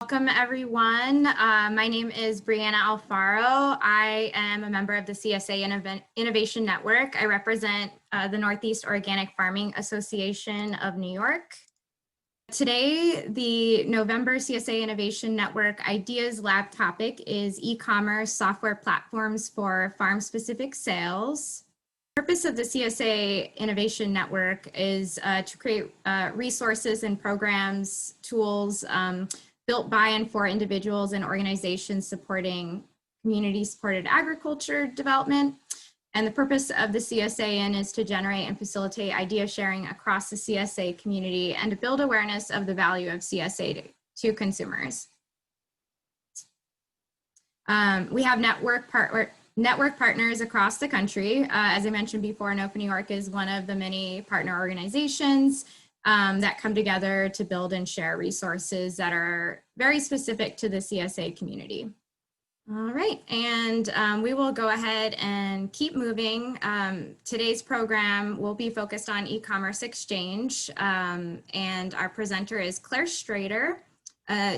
Welcome everyone. My name is Brianna Alfaro. I am a member of the CSA Innovation Network. I represent the Northeast Organic Farming Association of New York. Today, the November CSA Innovation Network Ideas Lab topic is e-commerce software platforms for farm-specific sales. The purpose of the CSA Innovation Network is to create resources and programs, tools, built by and for individuals and organizations supporting community-supported agriculture development. And the purpose of the CSAN is to generate and facilitate idea sharing across the CSA community and to build awareness of the value of CSA to consumers. We have network partners across the country. As I mentioned before, NOFA New York is one of the many partner organizations that come together to build and share resources that are very specific to the CSA community. All right, and we will go ahead and keep moving. Today's program will be focused on e-commerce exchange, and our presenter is Claire Strader.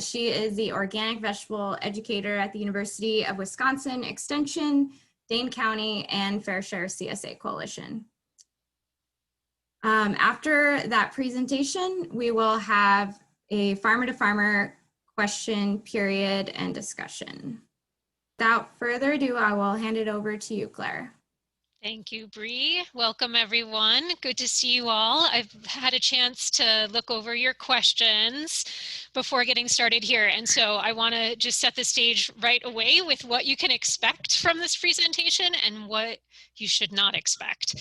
She is the organic vegetable educator at the University of Wisconsin Extension, Dane County, and FairShare CSA Coalition. After that presentation, we will have a farmer-to-farmer question period and discussion. Without further ado, I will hand it over to you, Claire. Thank you, Bree. Welcome, everyone. Good to see you all. I've had a chance to look over your questions before getting started here. And so I want to just set the stage right away with what you can expect from this presentation and what you should not expect.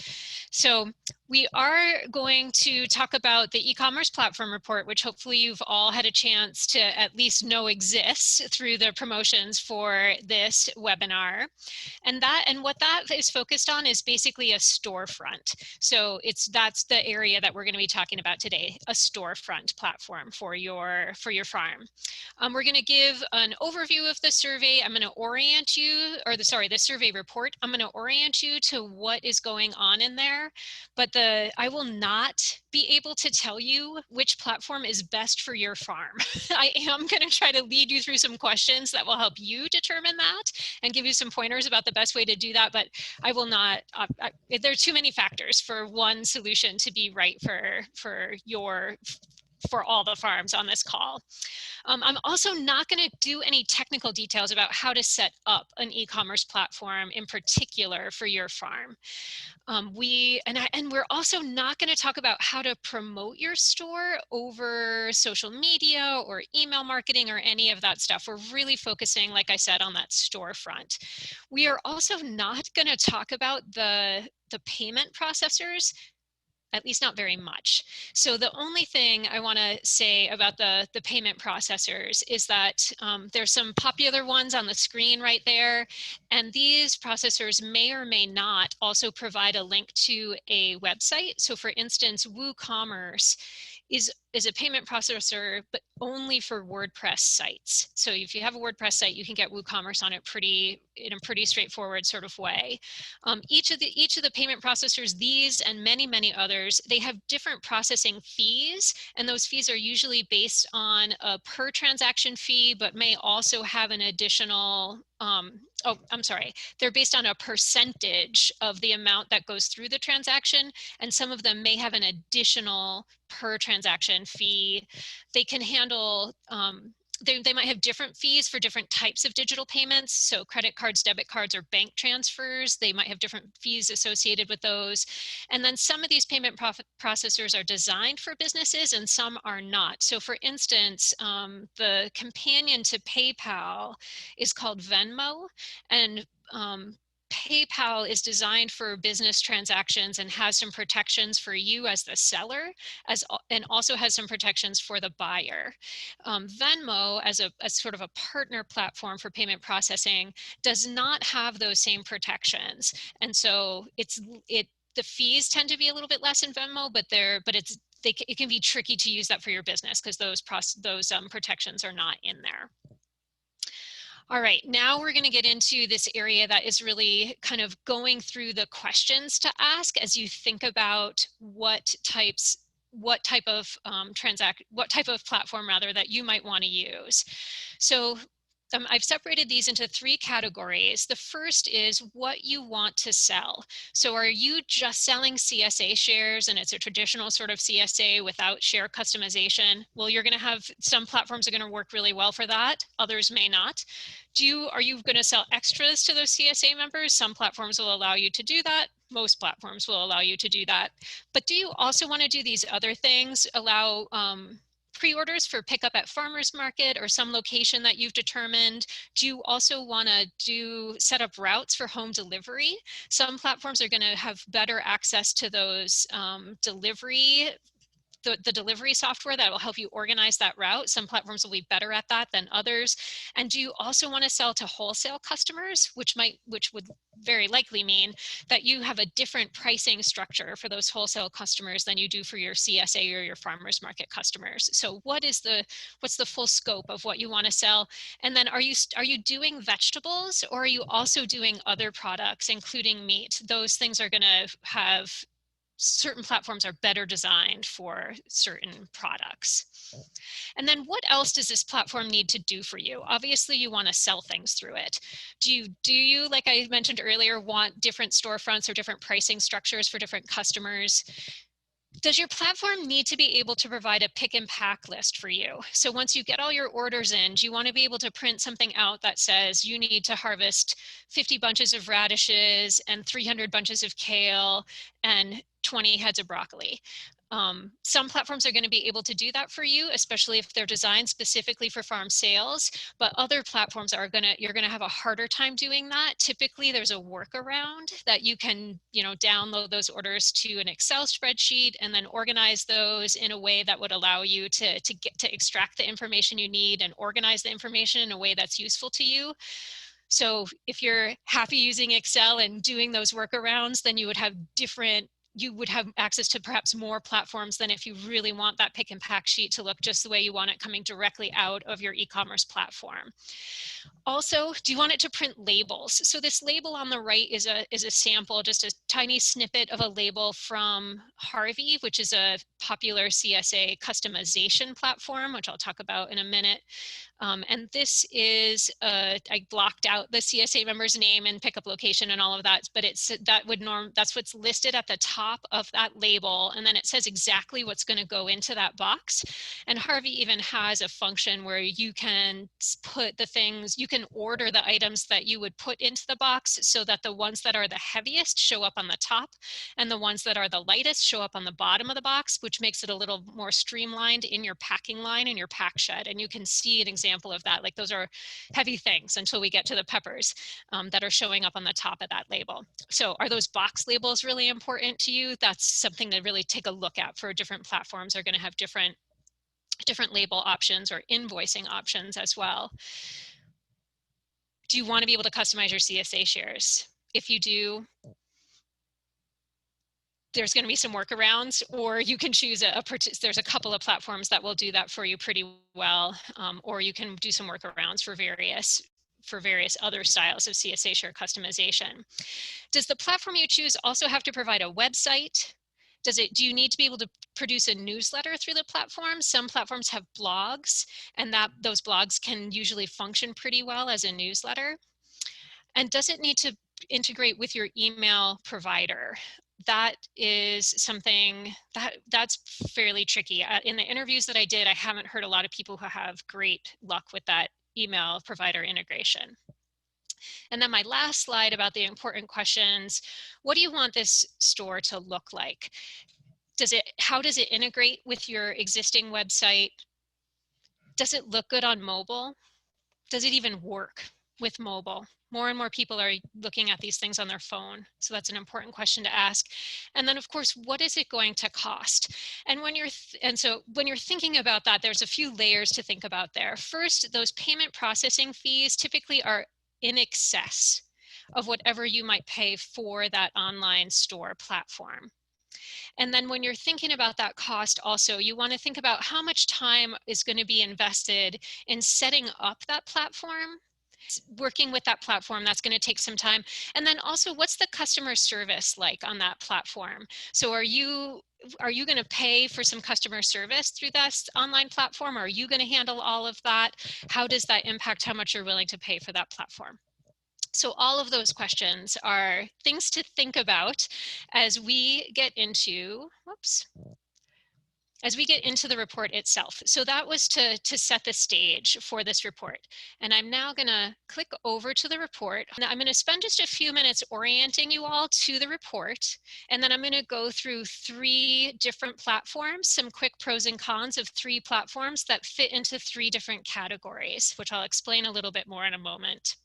So we are going to talk about the e-commerce platform report, which hopefully you've all had a chance to at least know exists through the promotions for this webinar. And what that is focused on is basically a storefront. So that's the area that we're going to be talking about today, a storefront platform for your farm. We're going to give an overview of the survey. I'm going to orient you, or the survey report. I'm going to orient you to what is going on in there, but I will not be able to tell you which platform is best for your farm. I am going to try to lead you through some questions that will help you determine that and give you some pointers about the best way to do that, but I will not, there are too many factors for one solution to be right for all the farms on this call. I'm also not going to do any technical details about how to set up an e-commerce platform in particular for your farm. We're also not going to talk about how to promote your store over social media or email marketing or any of that stuff. We're really focusing, like I said, on that storefront. We are also not going to talk about the payment processors, at least not very much. So the only thing I want to say about the payment processors is that there's some popular ones on the screen right there. And these processors may or may not also provide a link to a website. So for instance, WooCommerce is a payment processor, but only for WordPress sites. So if you have a WordPress site, you can get WooCommerce on it in a pretty straightforward sort of way. Each of the payment processors, these and many others, they have different processing fees, and those fees are usually based on a per transaction fee, but may also have an additional they're based on a percentage of the amount that goes through the transaction, and some of them may have an additional per transaction fee. They can handle, they might have different fees for different types of digital payments. So credit cards, debit cards, or bank transfers, they might have different fees associated with those. And then some of these payment processors are designed for businesses and some are not. So for instance, the companion to PayPal is called Venmo, and PayPal is designed for business transactions and has some protections for you as the seller, and also has some protections for the buyer. Venmo, as sort of a partner platform for payment processing, does not have those same protections, and so the fees tend to be a little bit less in Venmo, but it can be tricky to use that for your business because those protections are not in there. All right, now we're going to get into this area that is really kind of going through the questions to ask as you think about what types what type of what type of platform rather that you might want to use. So I've separated these into 3 categories. The first is what you want to sell. So are you just selling CSA shares and it's a traditional sort of CSA without share customization? Well, you're going to have some platforms are going to work really well for that. Others may not. Are you going to sell extras to those CSA members? Some platforms will allow you to do that. Most platforms will allow you to do that. But do you also want to do these other things, allow pre-orders for pickup at farmers market or some location that you've determined? Do you also want to set up routes for home delivery? Some platforms are going to have better access to those delivery the delivery software that will help you organize that route. Some platforms will be better at that than others. And do you also want to sell to wholesale customers, which would very likely mean that you have a different pricing structure for those wholesale customers than you do for your CSA or your farmers market customers. So what's the full scope of what you want to sell? And then are you doing vegetables, or are you also doing other products, including meat? Those things are going to have certain platforms are better designed for certain products. And then what else does this platform need to do for you? Obviously, you want to sell things through it. Do you, like I mentioned earlier, want different storefronts or different pricing structures for different customers? Does your platform need to be able to provide a pick and pack list for you? So once you get all your orders in, do you want to be able to print something out that says you need to harvest 50 bunches of radishes and 300 bunches of kale and 20 heads of broccoli? Some platforms are going to be able to do that for you, especially if they're designed specifically for farm sales, but other platforms you're going to have a harder time doing that. Typically, there's a workaround that you can, download those orders to an Excel spreadsheet and then organize those in a way that would allow you to extract the information you need and organize the information in a way that's useful to you. So if you're happy using Excel and doing those workarounds, then you would have access to perhaps more platforms than if you really want that pick and pack sheet to look just the way you want it coming directly out of your e-commerce platform. Also, do you want it to print labels? So this label on the right is a sample, just a tiny snippet of a label from Harvey, which is a popular CSA customization platform, which I'll talk about in a minute. And this is, I blocked out the CSA member's name and pickup location and all of that, but that's what's listed at the top of that label. And then it says exactly what's going to go into that box. And Harvey even has a function where you can put the things, you can order the items that you would put into the box so that the ones that are the heaviest show up on the top and the ones that are the lightest show up on the bottom of the box, which makes it a little more streamlined in your packing line and your pack shed. And you can see an example of that. Like those are heavy things until we get to the peppers that are showing up on the top of that label. So are those box labels really important to you? That's something to really take a look at. For different platforms are going to have different label options or invoicing options as well. Do you want to be able to customize your CSA shares? If you do, there's going to be some workarounds, or you can choose there's a couple of platforms that will do that for you pretty well, or you can do some workarounds for various other styles of CSA share customization. Does the platform you choose also have to provide a website? Do you need to be able to produce a newsletter through the platform? Some platforms have blogs, and those blogs can usually function pretty well as a newsletter. And does it need to integrate with your email provider? That is something that's fairly tricky. In the interviews that I did, I haven't heard a lot of people who have great luck with that email provider integration. And then my last slide about the important questions: what do you want this store to look like? How does it integrate with your existing website? Does it look good on mobile? Does it even work with mobile? More and more people are looking at these things on their phone. So that's an important question to ask. And then of course, what is it going to cost? And when you're thinking about that, there's a few layers to think about there. First, those payment processing fees typically are in excess of whatever you might pay for that online store platform. And then when you're thinking about that cost also, you want to think about how much time is going to be invested in setting up that platform Working with that platform, that's going to take some time. And then also, what's the customer service like on that platform? So are you going to pay for some customer service through this online platform? Or are you going to handle all of that? How does that impact how much you're willing to pay for that platform? So all of those questions are things to think about as we get into, as we get into the report itself. So that was to set the stage for this report. And I'm now going to click over to the report. And I'm going to spend just a few minutes orienting you all to the report. And then I'm going to go through 3 different platforms, some quick pros and cons of 3 platforms that fit into 3 different categories, which I'll explain a little bit more in a moment.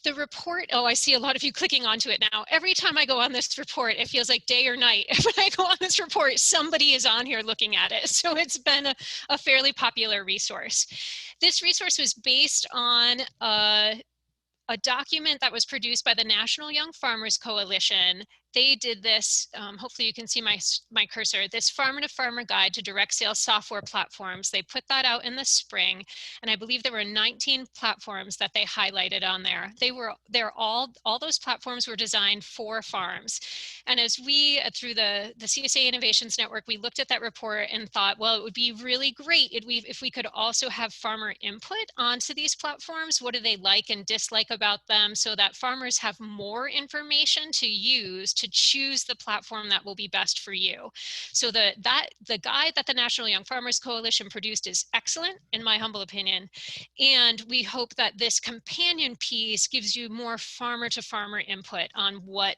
The report, oh, I see a lot of you clicking onto it now. Every time I go on this report, it feels like day or night. When I go on this report, somebody is on here looking at it. So it's been a fairly popular resource. This resource was based on a document that was produced by the National Young Farmers Coalition. They did this, hopefully you can see my cursor, this farmer to farmer guide to direct sales software platforms. They put that out in the spring, and I believe there were 19 platforms that they highlighted on there. All those platforms were designed for farms. And as we, through the CSA Innovations Network, we looked at that report and thought, well, it would be really great if we could also have farmer input onto these platforms. What do they like and dislike about them, so that farmers have more information to use to choose the platform that will be best for you. So the guide that the National Young Farmers Coalition produced is excellent, in my humble opinion. And we hope that this companion piece gives you more farmer to farmer input on what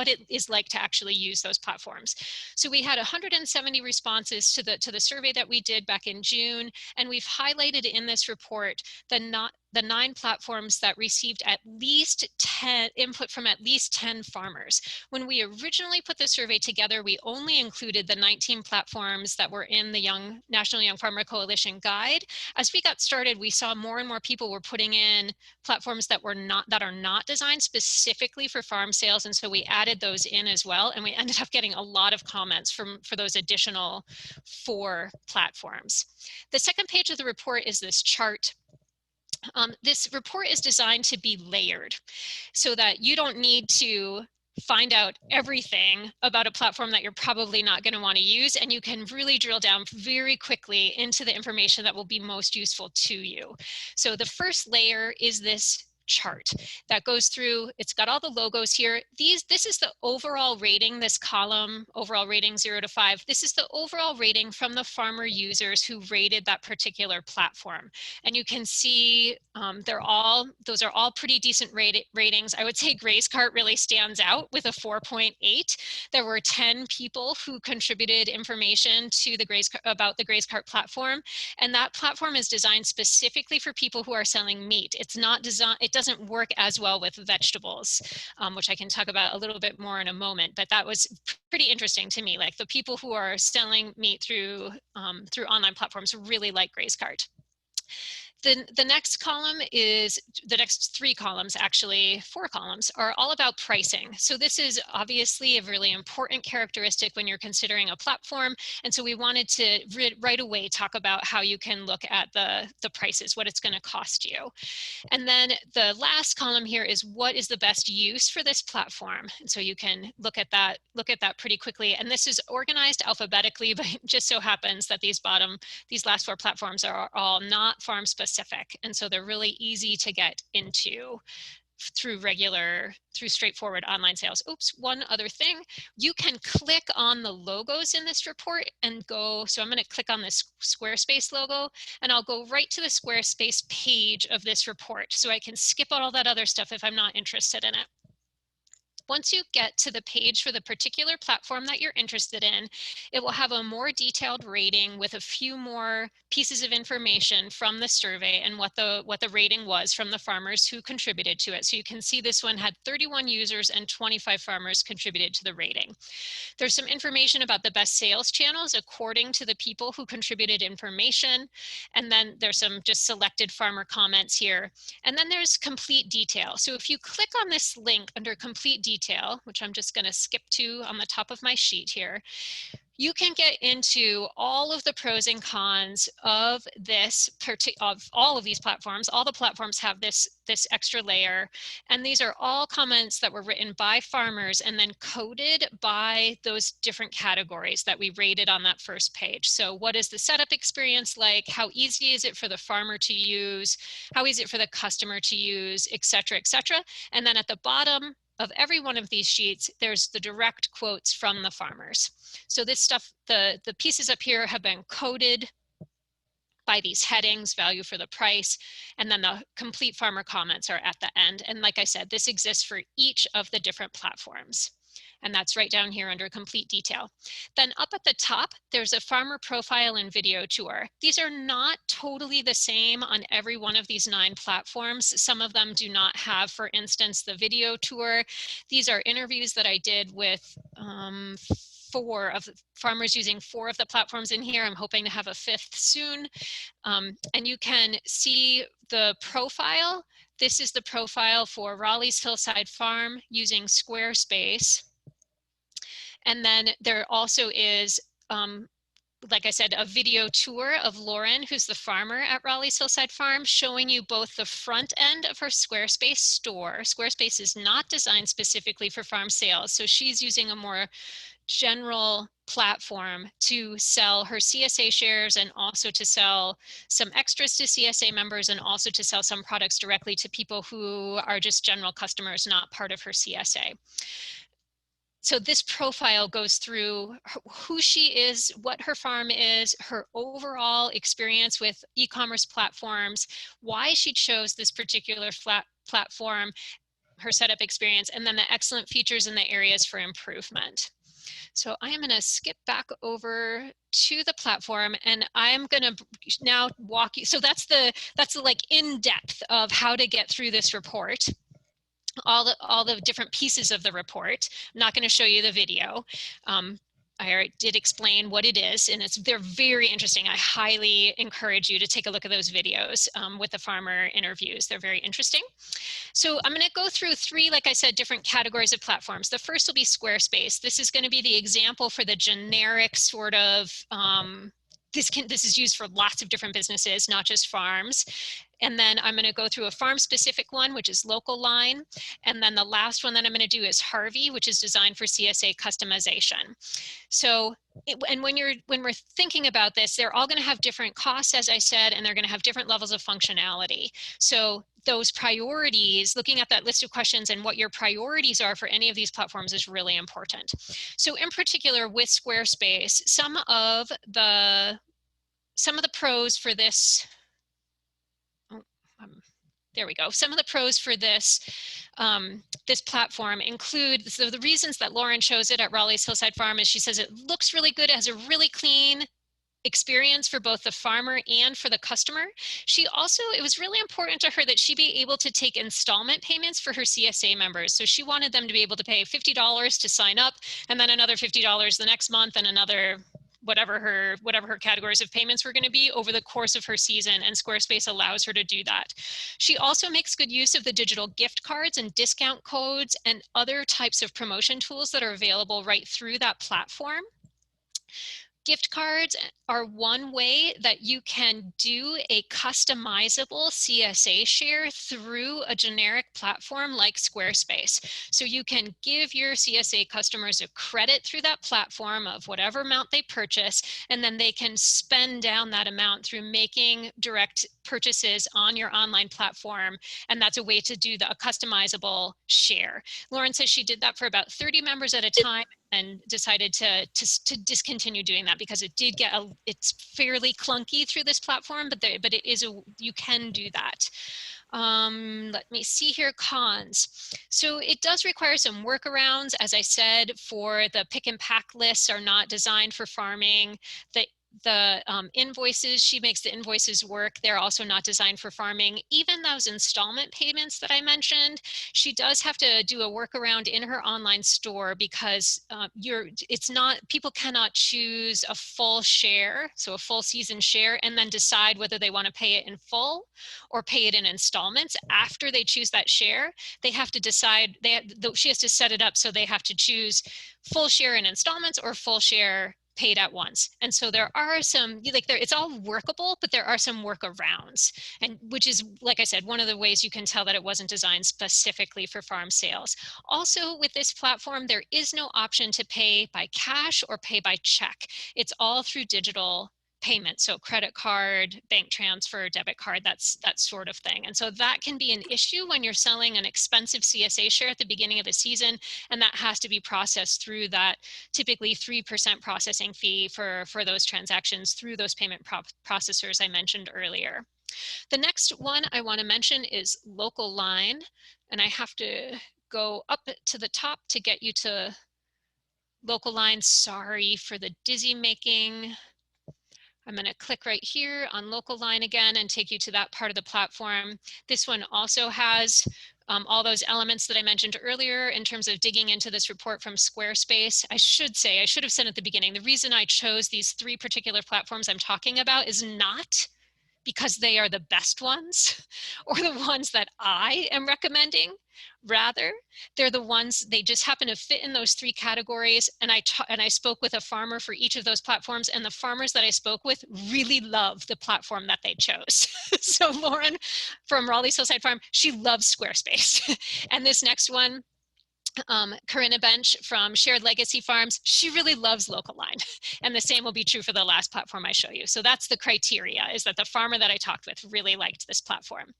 it is like to actually use those platforms. So we had 170 responses to the survey that we did back in June, and we've highlighted in this report the 9 platforms that received at least 10 input from at least 10 farmers. When we originally put the survey together, we only included the 19 platforms that were in the National Young Farmer Coalition guide. As we got started, we saw more and more people were putting in platforms that are not designed specifically for farm sales, and so we added those in as well, and we ended up getting a lot of comments for those additional 4 platforms. The second page of the report is this chart. This report is designed to be layered so that you don't need to find out everything about a platform that you're probably not going to want to use, and you can really drill down very quickly into the information that will be most useful to you. So the first layer is this chart that goes through, it's got all the logos here. This is the overall rating, this column, overall rating 0 to 5. This is the overall rating from the farmer users who rated that particular platform. And you can see those are all pretty decent ratings. I would say GraceCart really stands out with a 4.8. There were 10 people who contributed information to about the GraceCart platform. And that platform is designed specifically for people who are selling meat. It's not designed, it doesn't work as well with vegetables, which I can talk about a little bit more in a moment, but that was pretty interesting to me. Like the people who are selling meat through online platforms really like GraceCart. The next column is, the next 3 columns, actually 4 columns, are all about pricing. So this is obviously a really important characteristic when you're considering a platform. And so we wanted to right away talk about how you can look at the prices, what it's going to cost you. And then the last column here is what is the best use for this platform. And so you can look at that pretty quickly. And this is organized alphabetically, but it just so happens that these last 4 platforms are all not farm specific. And so they're really easy to get into through straightforward online sales. Oops, one other thing, you can click on the logos in this report and go, so I'm going to click on this Squarespace logo and I'll go right to the Squarespace page of this report. So I can skip all that other stuff if I'm not interested in it. Once you get to the page for the particular platform that you're interested in, it will have a more detailed rating with a few more pieces of information from the survey and what the rating was from the farmers who contributed to it. So you can see this one had 31 users and 25 farmers contributed to the rating. There's some information about the best sales channels according to the people who contributed information. And then there's some just selected farmer comments here. And then there's complete detail. So if you click on this link under complete detail, which I'm just going to skip to on the top of my sheet here, you can get into all of the pros and cons of this, of all of these platforms. All the platforms have this extra layer, and these are all comments that were written by farmers and then coded by those different categories that we rated on that first page. So what is the setup experience like? How easy is it for the farmer to use? How easy is it for the customer to use, et cetera, et cetera. And then at the bottom of every one of these sheets, there's the direct quotes from the farmers. So this stuff, the pieces up here have been coded by these headings, value for the price, and then the complete farmer comments are at the end. And like I said, this exists for each of the different platforms. And that's right down here under complete detail. Then up at the top, there's a farmer profile and video tour. These are not totally the same on every one of these 9 platforms. Some of them do not have, for instance, the video tour. These are interviews that I did with 4 of the farmers using 4 of the platforms in here. I'm hoping to have a 5th soon. And you can see the profile. This is the profile for Raleigh's Hillside Farm using Squarespace. And then there also is, like I said, a video tour of Lauren, who's the farmer at Raleigh's Hillside Farm, showing you both the front end of her Squarespace store. Squarespace is not designed specifically for farm sales, so she's using a more general platform to sell her CSA shares and also to sell some extras to CSA members and also to sell some products directly to people who are just general customers, not part of her CSA. So this profile goes through who she is, what her farm is, her overall experience with e-commerce platforms, why she chose this particular platform, her setup experience, and then the excellent features and the areas for improvement. So I am going to skip back over to the platform, and I'm going to now walk you. So that's the like in depth of how to get through this report. All the different pieces of the report. I'm not going to show you the video. I already did explain what it is, and they're very interesting. I highly encourage you to take a look at those videos with the farmer interviews. They're very interesting. So I'm going to go through 3, like I said, different categories of platforms. The first will be Squarespace. This is going to be the example for the generic sort of, this is used for lots of different businesses, not just farms. And then I'm going to go through a farm specific one, which is Local Line. And then the last one that I'm going to do is Harvey, which is designed for CSA customization. So, and when we're thinking about this, they're all going to have different costs, as I said, and they're going to have different levels of functionality. So those priorities, looking at that list of questions and what your priorities are for any of these platforms is really important. So in particular with Squarespace, some of the pros for this, there we go. Some of the pros for this this platform include, so the reasons that Lauren chose it at Raleigh's Hillside Farm is she says it looks really good, it has a really clean experience for both the farmer and for the customer. She also, it was really important to her that she be able to take installment payments for her CSA members. So she wanted them to be able to pay $50 to sign up, and then another $50 the next month, and another whatever her categories of payments were going to be over the course of her season, and Squarespace allows her to do that. She also makes good use of the digital gift cards and discount codes and other types of promotion tools that are available right through that platform. Gift cards are one way that you can do a customizable CSA share through a generic platform like Squarespace. So you can give your CSA customers a credit through that platform of whatever amount they purchase, and then they can spend down that amount through making direct purchases on your online platform. And that's a way to do a customizable share. Lauren says she did that for about 30 members at a time and decided to discontinue doing that because it did get it's fairly clunky through this platform, but it is you can do that. Let me see here, cons. So it does require some workarounds. As I said, for the pick and pack lists are not designed for farming. The invoices, she makes the invoices work. They're also not designed for farming. Even those installment payments that I mentioned, she does have to do a workaround in her online store because people cannot choose a full share, so a full season share, and then decide whether they want to pay it in full or pay it in installments. After they choose that share, they have to decide, she has to set it up so they have to choose full share in installments or full share paid at once. And so there are some, like it's all workable, but there are some workarounds, and which is, like I said, one of the ways you can tell that it wasn't designed specifically for farm sales. Also with this platform, there is no option to pay by cash or pay by check. It's all through digital payment, so credit card, bank transfer, debit card, that sort of thing. And so that can be an issue when you're selling an expensive CSA share at the beginning of the season, and that has to be processed through that typically 3% processing fee for those transactions through those payment processors I mentioned earlier. The next one I want to mention is Local Line, and I have to go up to the top to get you to Local Line. Sorry for the dizzy making. I'm going to click right here on Local Line again and take you to that part of the platform. This one also has all those elements that I mentioned earlier in terms of digging into this report from Squarespace. I should have said at the beginning, the reason I chose these 3 particular platforms I'm talking about is not because they are the best ones or the ones that I am recommending. Rather, they're the ones, they just happen to fit in those 3 categories. And I spoke with a farmer for each of those platforms, and the farmers that I spoke with really love the platform that they chose. So Lauren from Raleigh's Hillside Farm, she loves Squarespace. And this next one, Corinna Bench from Shared Legacy Farms, she really loves Local Line. And the same will be true for the last platform I show you. So that's the criteria, is that the farmer that I talked with really liked this platform.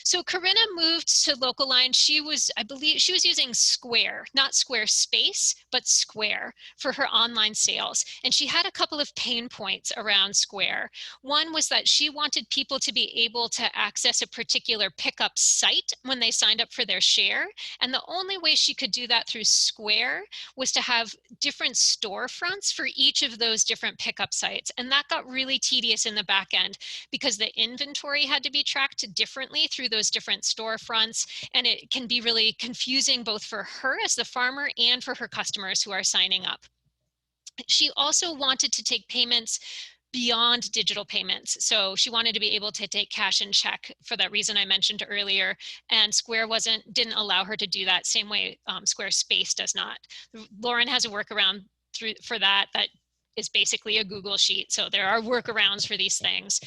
So Corinna moved to Local Line. She was, I believe, she was using Square, not Squarespace, but Square for her online sales. And she had a couple of pain points around Square. One was that she wanted people to be able to access a particular pickup site when they signed up for their share. And the only way she could do that through Square was to have different storefronts for each of those different pickup sites. And that got really tedious in the back end because the inventory had to be tracked differently through those different storefronts. And it can be really confusing both for her as the farmer and for her customers who are signing up. She also wanted to take payments beyond digital payments. So she wanted to be able to take cash and check for that reason I mentioned earlier. And Square didn't allow her to do that, same way Squarespace does not. Lauren has a workaround for that is basically a Google sheet. So there are workarounds for these things.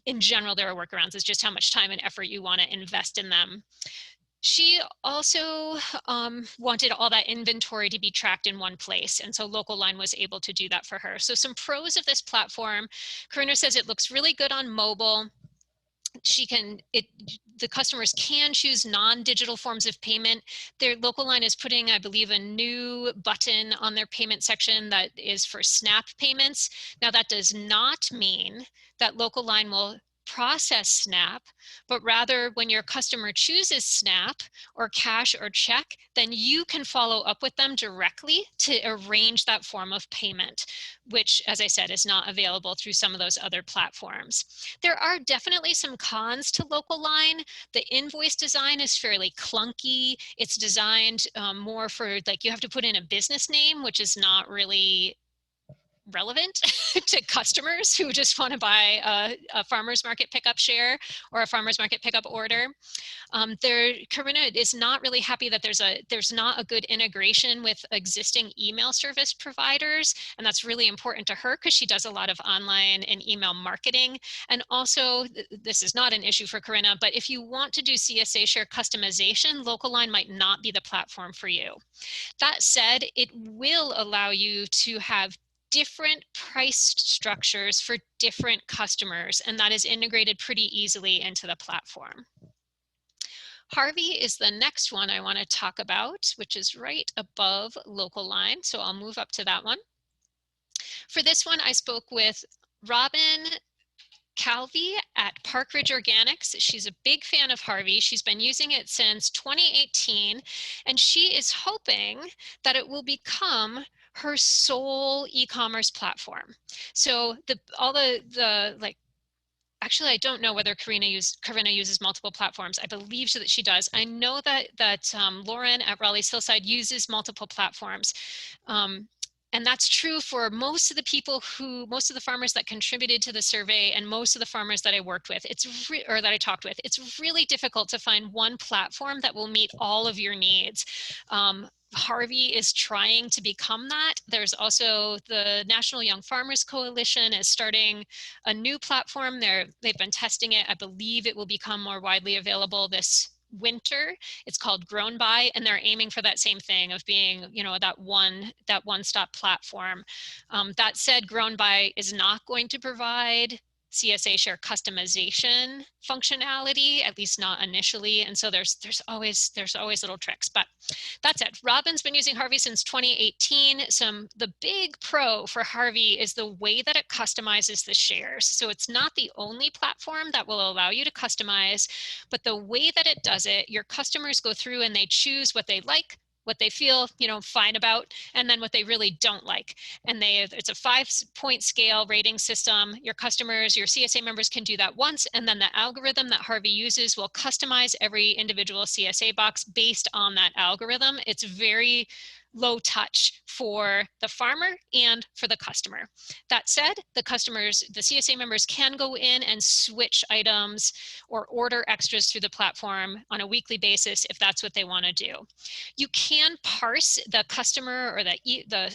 In general, there are workarounds. It's just how much time and effort you want to invest in them. She also wanted all that inventory to be tracked in one place. And so Local Line was able to do that for her. So some pros of this platform, Corinna says it looks really good on mobile. The customers can choose non-digital forms of payment. Their Local Line is putting, I believe, a new button on their payment section that is for SNAP payments. Now that does not mean that Local Line will process SNAP, but rather when your customer chooses SNAP or cash or check, then you can follow up with them directly to arrange that form of payment, which, as I said, is not available through some of those other platforms. There are definitely some cons to Local Line. The invoice design is fairly clunky. It's designed more for, like, you have to put in a business name, which is not really relevant to customers who just want to buy a farmer's market pickup share or a farmer's market pickup order. Corinna is not really happy that there's not a good integration with existing email service providers, and that's really important to her because she does a lot of online and email marketing. And also, this is not an issue for Corinna, but if you want to do CSA share customization, Local Line might not be the platform for you. That said, it will allow you to have different price structures for different customers, and that is integrated pretty easily into the platform. Harvey is the next one I want to talk about, which is right above Local Line. So I'll move up to that one. For this one, I spoke with Robin Calvi at Park Ridge Organics. She's a big fan of Harvey. She's been using it since 2018, and she is hoping that it will become her sole e-commerce platform. So actually, I don't know whether Corinna uses multiple platforms. I believe that she does. I know that Lauren at Raleigh's Hillside uses multiple platforms. And that's true for most of the farmers that contributed to the survey and most of the farmers that I worked with, that I talked with. It's really difficult to find one platform that will meet all of your needs. Harvey is trying to become that. There's also the National Young Farmers Coalition is starting a new platform. They've been testing it. I believe it will become more widely available this winter. It's called Grown By, and they're aiming for that same thing of being, you know, that one-stop platform. That said, Grown By is not going to provide CSA share customization functionality, at least not initially. And so there's always little tricks, but that's it. Robin's been using Harvey since 2018. The big pro for Harvey is the way that it customizes the shares. So it's not the only platform that will allow you to customize, but the way that it does it, your customers go through and they choose what they like, what they feel, you know, fine about, and then what they really don't like. And it's a 5-point scale rating system. Your customers, your CSA members can do that once, and then the algorithm that Harvey uses will customize every individual CSA box based on that algorithm. It's very low touch for the farmer and for the customer. That said, the CSA members can go in and switch items or order extras through the platform on a weekly basis if that's what they want to do. You can parse the customer or the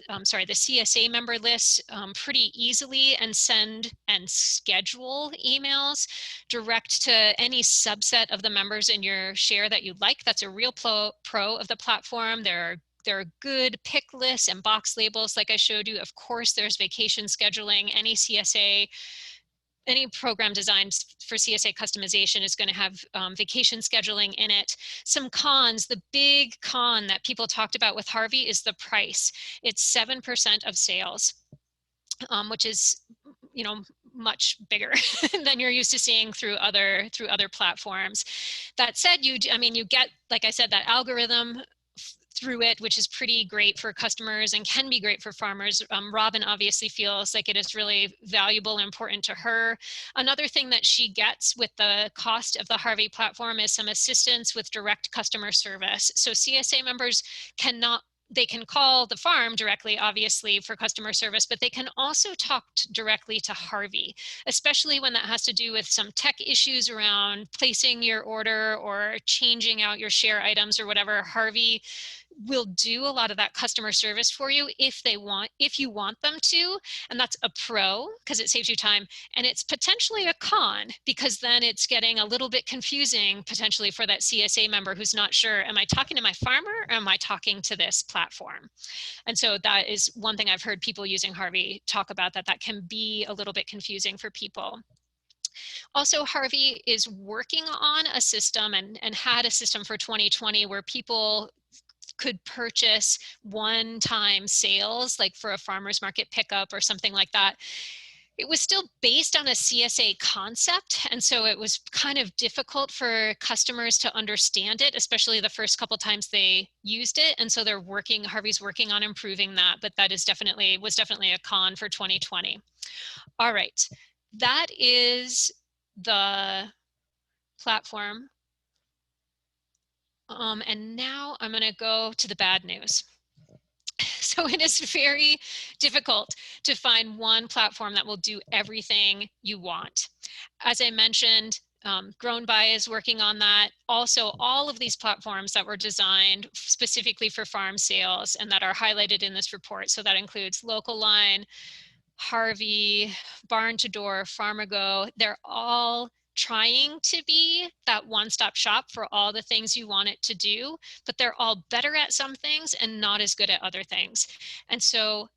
CSA member list pretty easily and send and schedule emails direct to any subset of the members in your share that you like. That's a real pro of the platform. There are good pick lists and box labels like I showed you. Of course, there's vacation scheduling. Any program designed for CSA customization is going to have vacation scheduling in it. Some cons, the big con that people talked about with Harvey is the price. It's 7% of sales, which is, you know, much bigger than you're used to seeing through other platforms. That said, you get, like I said, that algorithm through it, which is pretty great for customers and can be great for farmers. Robin obviously feels like it is really valuable and important to her. Another thing that she gets with the cost of the Harvey platform is some assistance with direct customer service. So CSA members they can call the farm directly, obviously, for customer service, but they can also talk directly to Harvey, especially when that has to do with some tech issues around placing your order or changing out your share items or whatever. Harvey will do a lot of that customer service for you if you want them to. And that's a pro because it saves you time. And it's potentially a con because then it's getting a little bit confusing potentially for that CSA member who's not sure, am I talking to my farmer or am I talking to this platform? And so that is one thing I've heard people using Harvey talk about, that can be a little bit confusing for people. Also, Harvey is working on a system and had a system for 2020 where people could purchase one-time sales, like for a farmer's market pickup or something like that. It was still based on a CSA concept, and so it was kind of difficult for customers to understand it, especially the first couple times they used it. And so Harvey's working on improving that, but that was definitely a con for 2020. All right, that is the platform. And now I'm going to go to the bad news. So it is very difficult to find one platform that will do everything you want. As I mentioned, Grown By is working on that. Also, all of these platforms that were designed specifically for farm sales and that are highlighted in this report. So that includes Local Line, Harvey, Barn to Door, Farmago. They're all trying to be that one-stop shop for all the things you want it to do, but they're all better at some things and not as good at other things. And so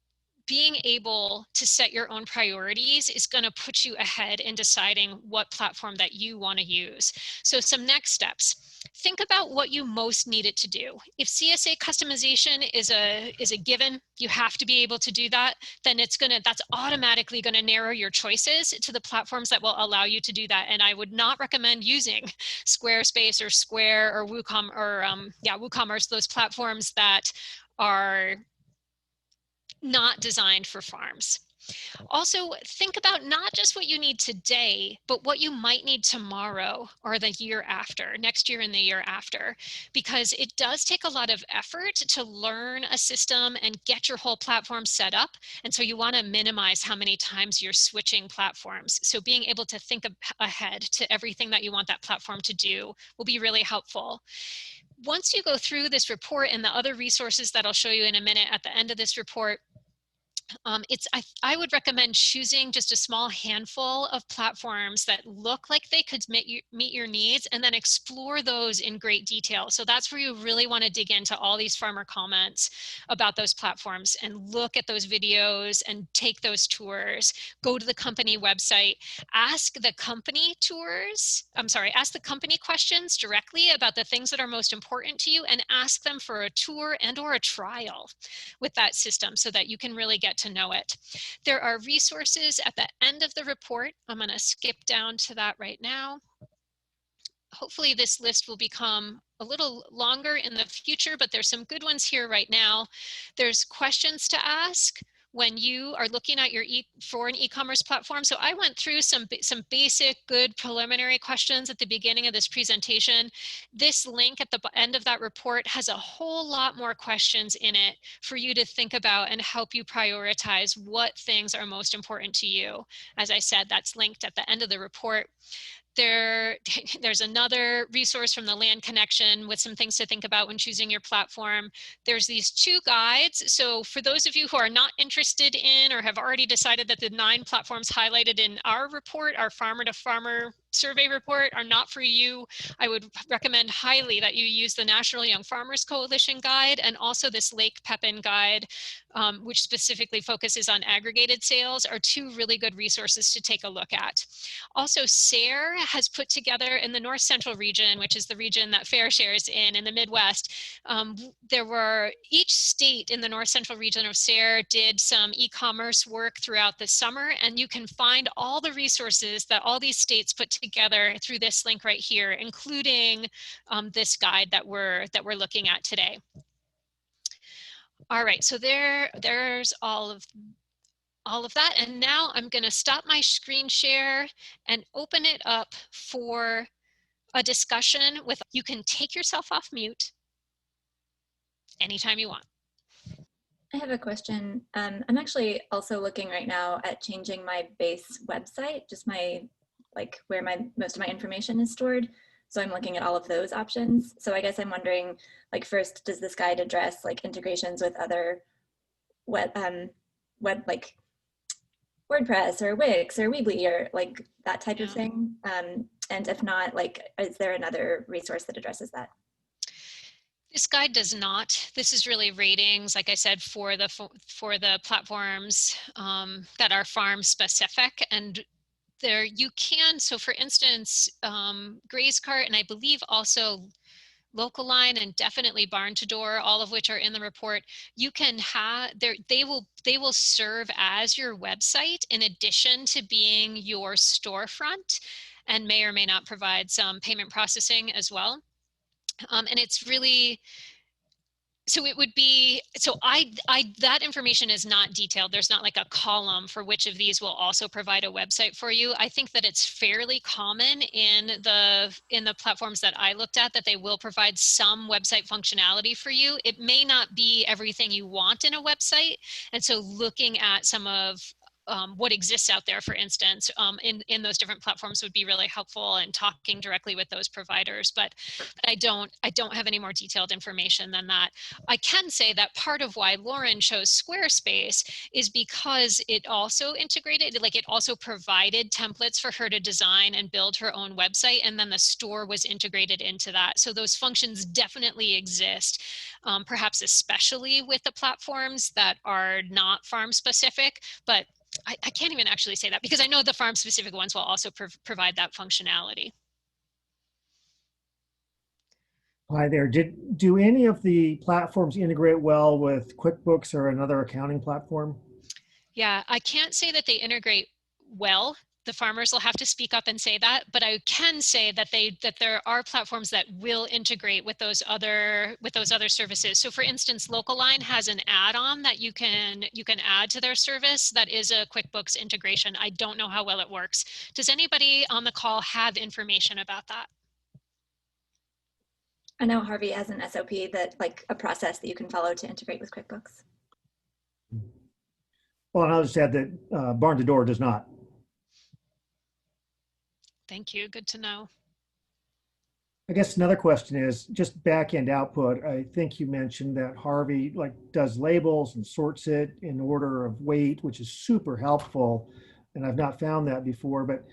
being able to set your own priorities is going to put you ahead in deciding what platform that you want to use. So some next steps. Think about what you most need it to do. If CSA customization is a given, you have to be able to do that, then that's automatically going to narrow your choices to the platforms that will allow you to do that. And I would not recommend using Squarespace or Square or WooCommerce, those platforms that are not designed for farms. Also, think about not just what you need today, but what you might need tomorrow or the year after, next year and the year after, because it does take a lot of effort to learn a system and get your whole platform set up. And so you want to minimize how many times you're switching platforms. So being able to think ahead to everything that you want that platform to do will be really helpful. Once you go through this report and the other resources that I'll show you in a minute at the end of this report, I would recommend choosing just a small handful of platforms that look like they could meet your needs, and then explore those in great detail. So that's where you really want to dig into all these farmer comments about those platforms and look at those videos and take those tours. Go to the company website, ask the company ask the company questions directly about the things that are most important to you, and ask them for a tour and or a trial with that system so that you can really get to know it. There are resources at the end of the report. I'm going to skip down to that right now. Hopefully this list will become a little longer in the future, but there's some good ones here right now. There's questions to ask when you are looking at for an e-commerce platform. So I went through some basic good preliminary questions at the beginning of this presentation. This link at the end of that report has a whole lot more questions in it for you to think about and help you prioritize what things are most important to you. As I said, that's linked at the end of the report. There's another resource from the Land Connection with some things to think about when choosing your platform. There's these 2 guides. So for those of you who are not interested in or have already decided that the 9 platforms highlighted in our report, our farmer to farmer survey report, are not for you, I would recommend highly that you use the National Young Farmers Coalition guide and also this Lake Pepin guide, which specifically focuses on aggregated sales, are 2 really good resources to take a look at. Also, SARE has put together in the North Central region, which is the region that FairShare is in the Midwest. Each state in the North Central region of SARE did some e-commerce work throughout the summer, and you can find all the resources that all these states put together through this link right here, including this guide that we're looking at today. All right, so there's all of that. And now I'm going to stop my screen share and open it up for a discussion with, you can take yourself off mute anytime you want. I have a question. I'm actually also looking right now at changing my base website, just where most of my information is stored. So I'm looking at all of those options. So I guess I'm wondering, first, does this guide address integrations with other web WordPress or Wix or Weebly or that type of thing? And if not, is there another resource that addresses that? This guide does not. This is really ratings, like I said, for the platforms that are farm specific. And there you can, so for instance, GrazeCart, and I believe also Local Line and definitely Barn to Door, all of which are in the report, you can have they will serve as your website in addition to being your storefront, and may or may not provide some payment processing as well. And it's really, so it would be, that information is not detailed. There's not like a column for which of these will also provide a website for you. I think that it's fairly common in the platforms that I looked at that they will provide some website functionality for you. It may not be everything you want in a website. And so looking at some of what exists out there, for instance, in those different platforms would be really helpful, and talking directly with those providers. But I don't have any more detailed information than that. I can say that part of why Lauren chose Squarespace is because it also integrated, it also provided templates for her to design and build her own website, and then the store was integrated into that. So those functions definitely exist, perhaps especially with the platforms that are not farm specific, but I can't even actually say that because I know the farm specific ones will also provide that functionality. Hi there. Do any of the platforms integrate well with QuickBooks or another accounting platform? Yeah, I can't say that they integrate well. the farmers will have to speak up and say that, but I can say that there are platforms that will integrate with those other services. So for instance, Local Line has an add-on that you can add to their service that is a QuickBooks integration. I don't know how well it works. Does anybody on the call have information about that? I know Harvey has an SOP that, like, a process that you can follow to integrate with QuickBooks. Well, and I'll just add that Barn to Door does not. Thank you. Good to know. I guess another question is just back-end output. I think you mentioned that Harvey like does labels and sorts it in order of weight, which is super helpful. And I've not found that before, but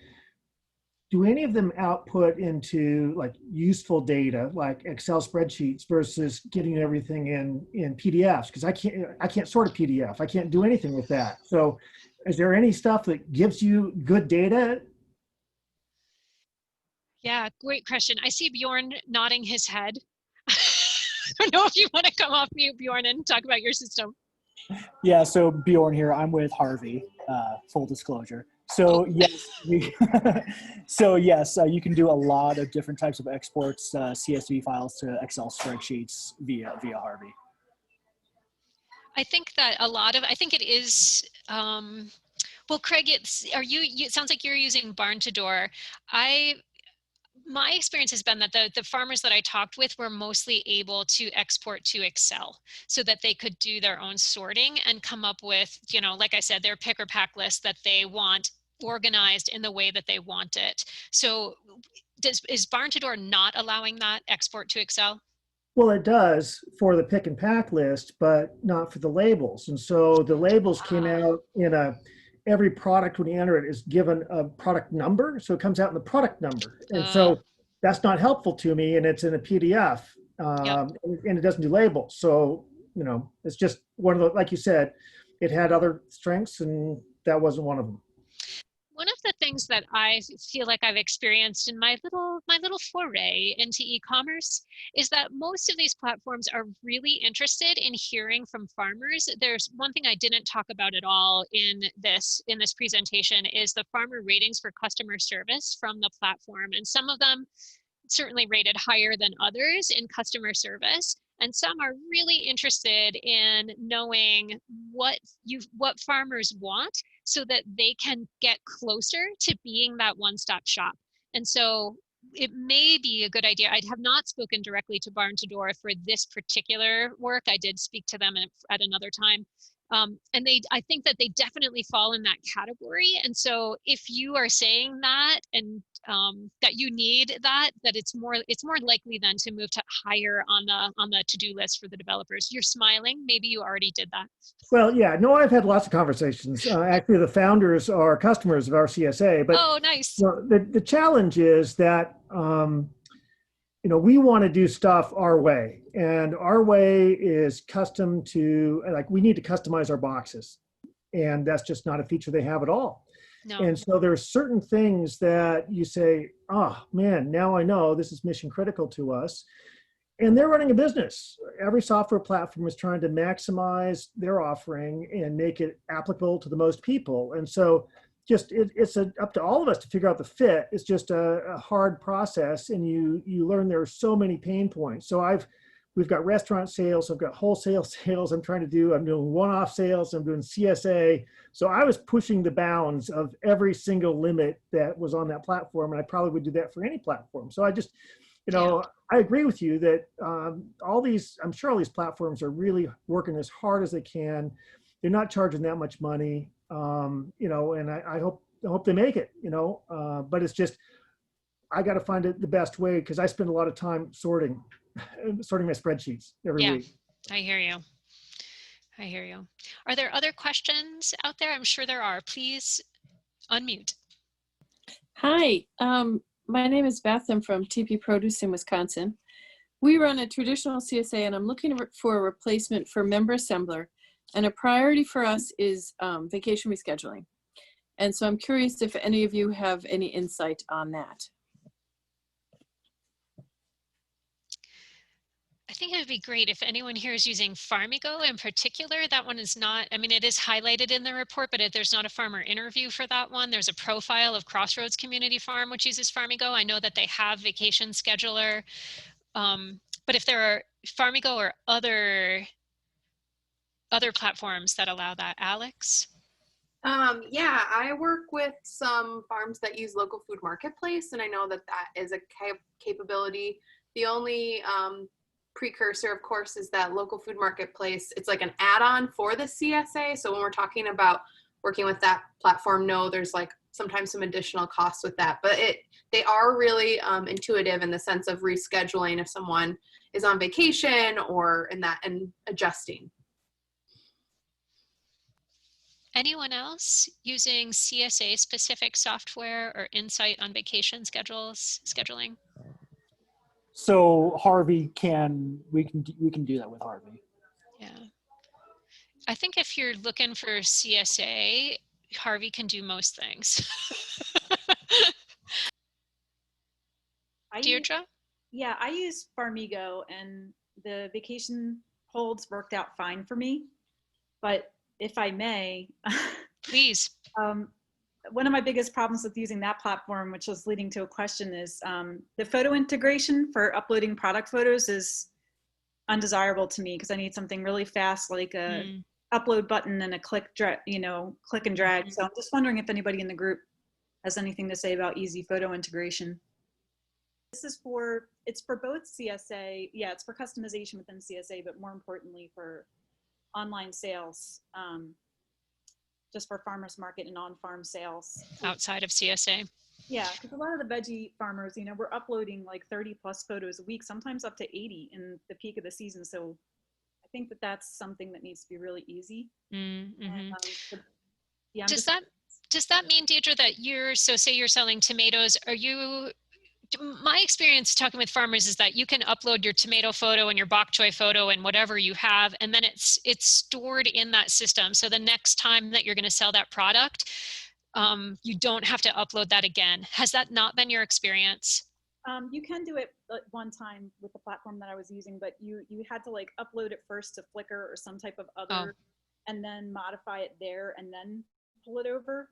do any of them output into like useful data, like Excel spreadsheets versus getting everything in PDFs? Because I can't sort a PDF. I can't do anything with that. So is there any stuff that gives you good data? Yeah, great question. I see Bjorn nodding his head. I don't know if you want to come off mute, Bjorn, and talk about your system. Yeah, so Bjorn here. I'm with Harvey, full disclosure. So yes, you can do a lot of different types of exports, CSV files to Excel spreadsheets via Harvey. I think that I think it is, well, Craig, it sounds like you're using Barn to Door. My experience has been that the farmers that I talked with were mostly able to export to Excel so that they could do their own sorting and come up with, like I said, their pick or pack list that they want organized in the way that they want it. So is Barn to Door not allowing that export to Excel? Well, it does for the pick and pack list, but not for the labels. And so the labels came out in every product when you enter it is given a product number. So it comes out in the product number. And so that's not helpful to me. And it's in a PDF and it doesn't do labels. So, it's just one of the, like you said, it had other strengths and that wasn't one of them. One of the things that I feel like I've experienced in my little foray into e-commerce is that most of these platforms are really interested in hearing from farmers. There's one thing I didn't talk about at all in this presentation is the farmer ratings for customer service from the platform. And some of them certainly rated higher than others in customer service. And some are really interested in knowing what farmers want so that they can get closer to being that one-stop shop. And so it may be a good idea. I have not spoken directly to Barn to Door for this particular work. I did speak to them at another time. And I think that they definitely fall in that category. And so if you are saying that and that you need that it's more likely then to move to higher on the to-do list for the developers. You're smiling. Maybe you already did that. Well, yeah, no, I've had lots of conversations. Actually, the founders are customers of our CSA. But oh, nice. The challenge is that we want to do stuff our way, and our way is custom to we need to customize our boxes, and that's just not a feature they have at all. No. And so there are certain things that you say, oh man, now I know this is mission critical to us. And they're running a business. Every software platform is trying to maximize their offering and make it applicable to the most people. And so it's up to all of us to figure out the fit. It's just a hard process, and you learn there are so many pain points. So we've got restaurant sales, I've got wholesale sales I'm doing one-off sales, I'm doing CSA. So I was pushing the bounds of every single limit that was on that platform, and I probably would do that for any platform. So I just, I agree with you that I'm sure all these platforms are really working as hard as they can. They're not charging that much money, and I hope they make it, but it's just, I got to find it the best way, because I spend a lot of time sorting my spreadsheets every week. I hear you. Are there other questions out there? I'm sure there are. Please unmute. Hi, my name is Beth. I'm from TP Produce in Wisconsin. We run a traditional CSA, and I'm looking for a replacement for Member Assembler. And a priority for us is vacation rescheduling. And so I'm curious if any of you have any insight on that. think it would be great if anyone here is using Farmigo in particular. That one is not, I mean, it is highlighted in the report, but there's not a farmer interview for that one. There's a profile of Crossroads Community Farm, which uses Farmigo. I know that they have Vacation Scheduler. But if there are Farmigo or other platforms that allow that, Alex? Yeah, I work with some farms that use local food marketplace, and I know that that is a capability. The only precursor, of course, is that local food marketplace. It's like an add-on for the CSA. So when we're talking about working with that platform, no, there's like sometimes some additional costs with that, but they are really intuitive in the sense of rescheduling if someone is on vacation or and adjusting. Anyone else using CSA specific software or insight on vacation scheduling? So Harvey we can do that with Harvey. Yeah. I think if you're looking for CSA, Harvey can do most things. Deirdre? Yeah, I use Farmigo and the vacation holds worked out fine for me. But if I may, Please. One of my biggest problems with using that platform, which was leading to a question, is the photo integration for uploading product photos is undesirable to me because I need something really fast, like a upload button and a click and drag. So I'm just wondering if anybody in the group has anything to say about easy photo integration. It's for both CSA. Yeah, it's for customization within CSA, but more importantly for online sales. Just for farmers market and on-farm sales. Outside of CSA. Yeah, because a lot of the veggie farmers, we're uploading like 30 plus photos a week, sometimes up to 80 in the peak of the season. So I think that that's something that needs to be really easy. Mm-hmm. And, yeah, does that mean, Deirdre, that say you're selling tomatoes, my experience talking with farmers is that you can upload your tomato photo and your bok choy photo and whatever you have, and then it's stored in that system. So the next time that you're going to sell that product, you don't have to upload that again. Has that not been your experience? You can do it one time with the platform that I was using, but you had to like upload it first to Flickr or some type of other, and then modify it there and then pull it over.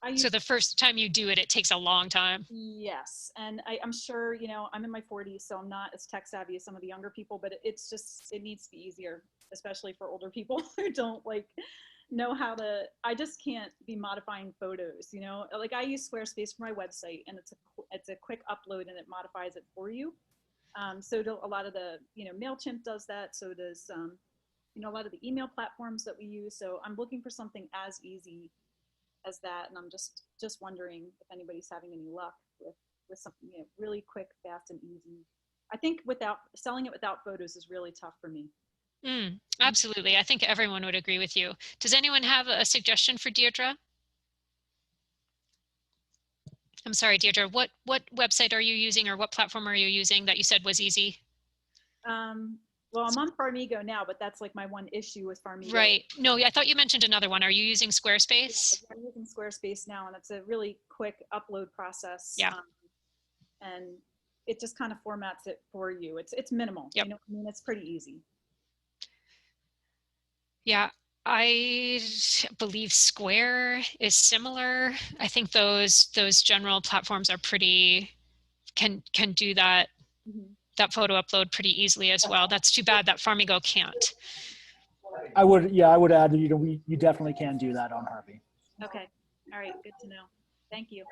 And so the first time you do it, it takes a long time. Yes. And I'm sure, I'm in my 40s, so I'm not as tech savvy as some of the younger people, but it needs to be easier, especially for older people who don't know how to, I just can't be modifying photos, like I use Squarespace for my website and it's a quick upload and it modifies it for you. So a lot of the, MailChimp does that. So does, a lot of the email platforms that we use. So I'm looking for something as easy as that, and I'm just wondering if anybody's having any luck with something really quick, fast, and easy. I think selling it without photos is really tough for me. Absolutely, I think everyone would agree with you. Does anyone have a suggestion for Deirdre? I'm sorry, Deirdre. What website are you using, or what platform are you using that you said was easy? Well, I'm on Farmigo now, but that's like my one issue with Farmigo. Right. No, I thought you mentioned another one. Are you using Squarespace? Yeah, I'm using Squarespace now, and it's a really quick upload process. Yeah. And it just kind of formats it for you. It's minimal. Yep. It's pretty easy. Yeah, I believe Square is similar. I think those general platforms are can do that. That photo upload pretty easily as well. That's too bad that Farmigo can't. I would add that you definitely can do that on Harvey. Okay. All right. Good to know. Thank you.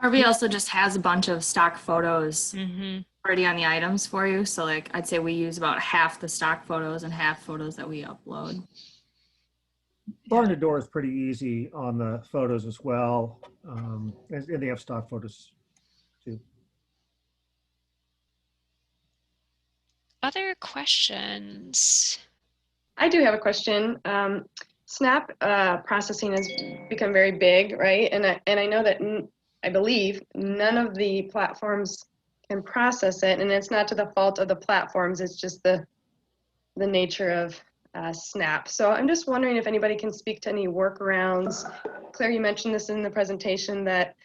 Harvey also just has a bunch of stock photos already on the items for you. So like I'd say we use about half the stock photos and half photos that we upload. Barn to Door is pretty easy on the photos as well. And they have stock photos too. Other questions? I do have a question. Snap processing has become very big, right? And I know that I believe none of the platforms can process it, and it's not to the fault of the platforms. It's just the nature of Snap. So I'm just wondering if anybody can speak to any workarounds. Claire, you mentioned this in the presentation that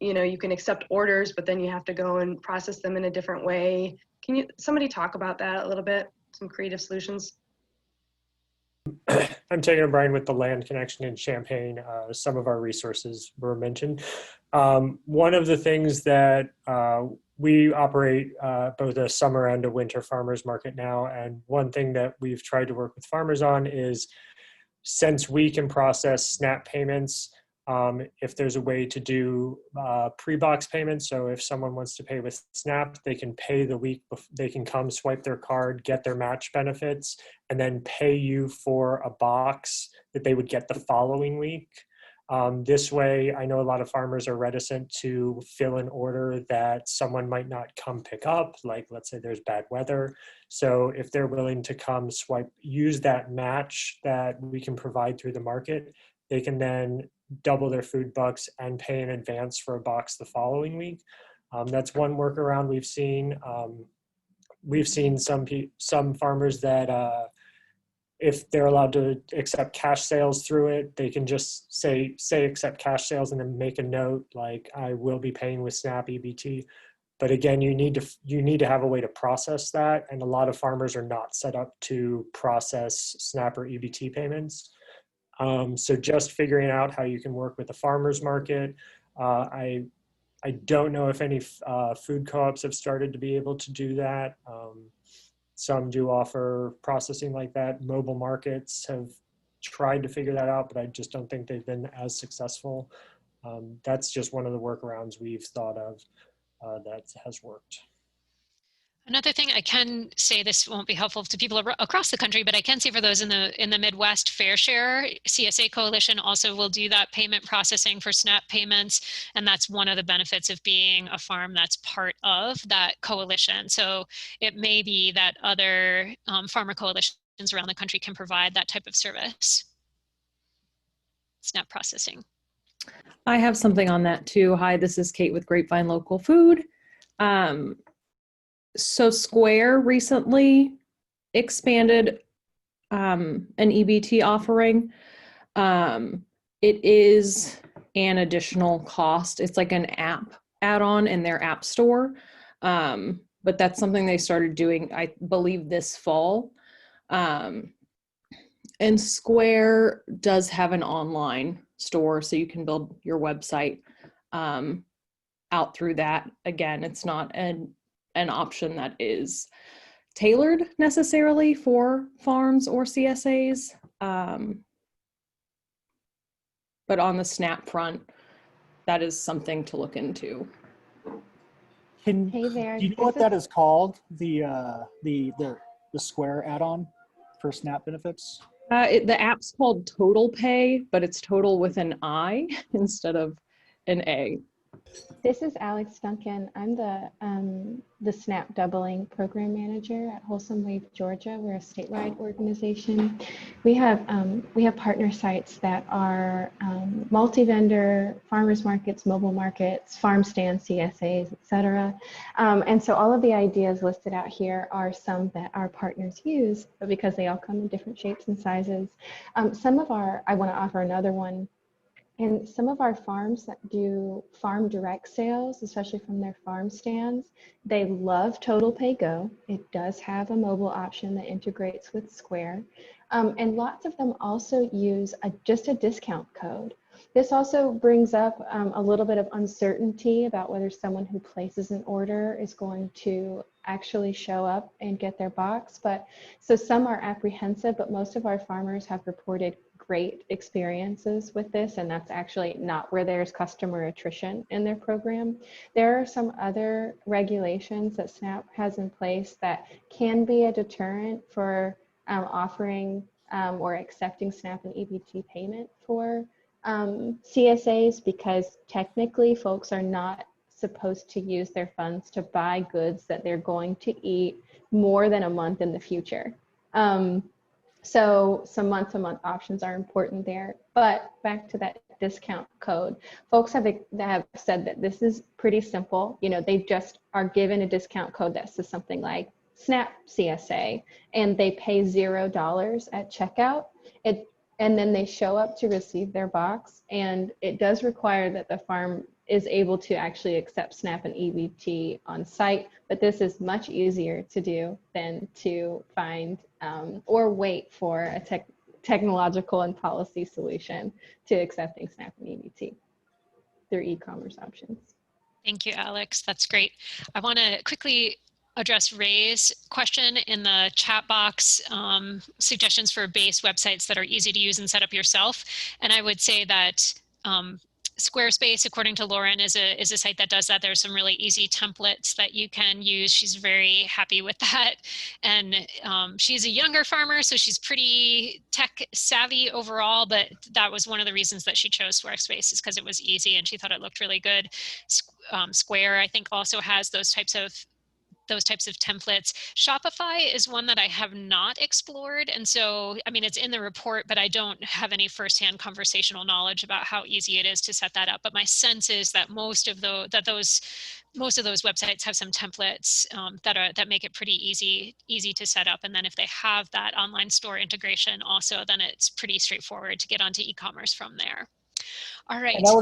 you know, you can accept orders, but then you have to go and process them in a different way. Can somebody talk about that a little bit? Some creative solutions? I'm Tagan O'Brien with the Land Connection in Champaign. Some of our resources were mentioned. One of the things that we operate both a summer and a winter farmers market now, and one thing that we've tried to work with farmers on is, since we can process SNAP payments, if there's a way to do pre-box payments, so if someone wants to pay with SNAP, they can pay the week, they can come swipe their card, get their match benefits, and then pay you for a box that they would get the following week. This way, I know a lot of farmers are reticent to fill an order that someone might not come pick up, like let's say there's bad weather. So if they're willing to come use that match that we can provide through the market, they can then double their food bucks and pay in advance for a box the following week. That's one workaround we've seen. We've seen some farmers that if they're allowed to accept cash sales through it, they can just say accept cash sales and then make a note like, I will be paying with SNAP EBT. But again, you need to have a way to process that, and a lot of farmers are not set up to process SNAP or EBT payments. So just figuring out how you can work with the farmers market. I don't know if any food co-ops have started to be able to do that. Some do offer processing like that. Mobile markets have tried to figure that out, but I just don't think they've been as successful. That's just one of the workarounds we've thought of that has worked. Another thing I can say, this won't be helpful to people across the country, but I can say for those in the Midwest, FairShare, CSA Coalition also will do that payment processing for SNAP payments. And that's one of the benefits of being a farm that's part of that coalition. So it may be that other farmer coalitions around the country can provide that type of service, SNAP processing. I have something on that too. Hi, this is Kate with Grapevine Local Food. So Square recently expanded an EBT offering. It is an additional cost. It's like an app add-on in their app store. But that's something they started doing, I believe, this fall. And Square does have an online store, so you can build your website out through that. Again, it's not an option that is tailored necessarily for farms or CSAs. But on the SNAP front, that is something to look into. Hey there. Do you know what that is called? The Square add-on for SNAP benefits? The app's called Total Pay, but it's total with an I instead of an A. This is Alex Duncan. I'm the SNAP Doubling Program Manager at Wholesome Wave, Georgia. We're a statewide organization. We have partner sites that are multi-vendor, farmers markets, mobile markets, farm stands, CSAs, etc. And so all of the ideas listed out here are some that our partners use, but because they all come in different shapes and sizes. I want to offer another one. And some of our farms that do farm direct sales, especially from their farm stands, they love Total Pay Go. It does have a mobile option that integrates with Square. And lots of them also use just a discount code. This also brings up a little bit of uncertainty about whether someone who places an order is going to actually show up and get their box. So some are apprehensive, but most of our farmers have reported great experiences with this, and that's actually not where there's customer attrition in their program. There are some other regulations that SNAP has in place that can be a deterrent for offering or accepting SNAP and EBT payment for CSAs, because technically folks are not supposed to use their funds to buy goods that they're going to eat more than a month in the future. So some month-to-month options are important there. But back to that discount code, folks have said that this is pretty simple. You know, they just are given a discount code that says something like SNAP CSA, and they pay $0 at checkout. and then they show up to receive their box. And it does require that the farm is able to actually accept SNAP and EBT on site, but this is much easier to do than to find or wait for a technological and policy solution to accepting SNAP and EBT through e-commerce options. Thank you, Alex. That's great. I want to quickly address Ray's question in the chat box, suggestions for base websites that are easy to use and set up yourself. And I would say that Squarespace, according to Lauren, is a site that does that. There's some really easy templates that you can use. She's very happy with that. And she's a younger farmer, so she's pretty tech savvy overall, but that was one of the reasons that she chose Squarespace, is because it was easy and she thought it looked really good. Square, I think, also has those types of templates. Shopify is one that I have not explored. And so, I mean, it's in the report, but I don't have any firsthand conversational knowledge about how easy it is to set that up. But my sense is that most of those websites have some templates that make it pretty easy to set up. And then if they have that online store integration also, then it's pretty straightforward to get onto e-commerce from there. All right. And I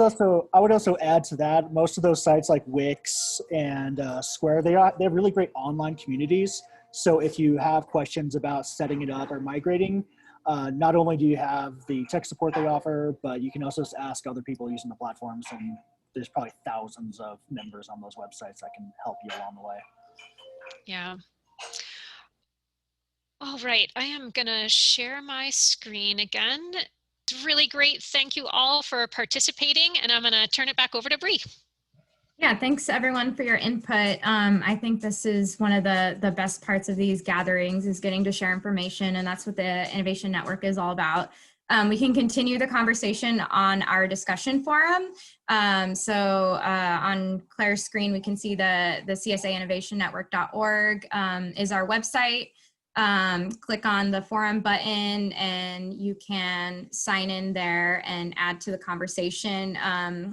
would also add to that, most of those sites like Wix and Square, they have really great online communities. So if you have questions about setting it up or migrating, not only do you have the tech support they offer, but you can also just ask other people using the platforms, and there's probably thousands of members on those websites that can help you along the way. Yeah. All right, I am gonna share my screen again. It's really great. Thank you all for participating, and I'm gonna turn it back over to Bree. Yeah, thanks everyone for your input. I think this is one of the best parts of these gatherings, is getting to share information, and that's what the Innovation Network is all about. We can continue the conversation on our discussion forum. So on Claire's screen, we can see the CSAinnovationnetwork.org is our website. Click on the forum button and you can sign in there and add to the conversation on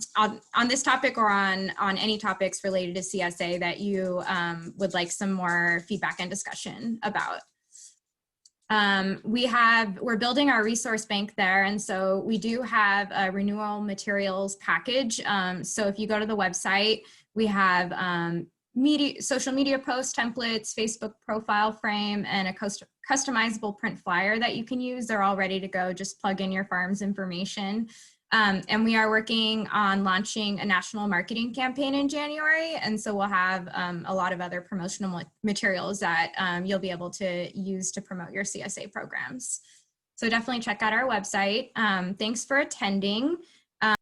this topic or on any topics related to CSA that you would like some more feedback and discussion about. We're building our resource bank there, and so we do have a renewal materials package. So if you go to the website, we have social media post templates, Facebook profile frame, and a customizable print flyer that you can use. They're all ready to go. Just plug in your farm's information. And we are working on launching a national marketing campaign in January. And so we'll have a lot of other promotional materials that you'll be able to use to promote your CSA programs. So definitely check out our website. Thanks for attending.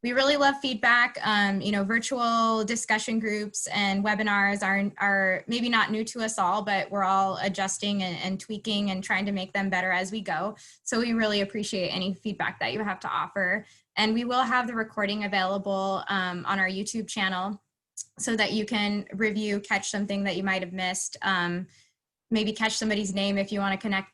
We really love feedback. Virtual discussion groups and webinars are maybe not new to us all, but we're all adjusting and tweaking and trying to make them better as we go. So we really appreciate any feedback that you have to offer. And we will have the recording available on our YouTube channel so that you can review, catch something that you might have missed, maybe catch somebody's name if you want to connect,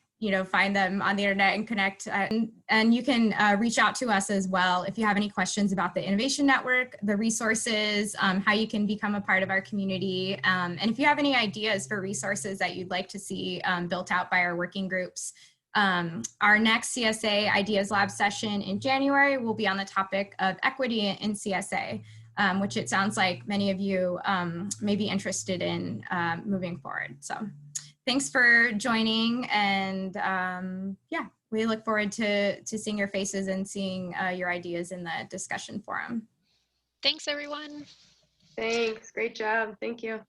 find them on the internet and connect. And you can reach out to us as well if you have any questions about the Innovation Network, the resources, how you can become a part of our community. And if you have any ideas for resources that you'd like to see built out by our working groups. Our next CSA Ideas Lab session in January will be on the topic of equity in CSA, which it sounds like many of you may be interested in moving forward. So thanks for joining, and yeah, we look forward to seeing your faces and seeing your ideas in the discussion forum. Thanks, everyone. Thanks, great job, thank you.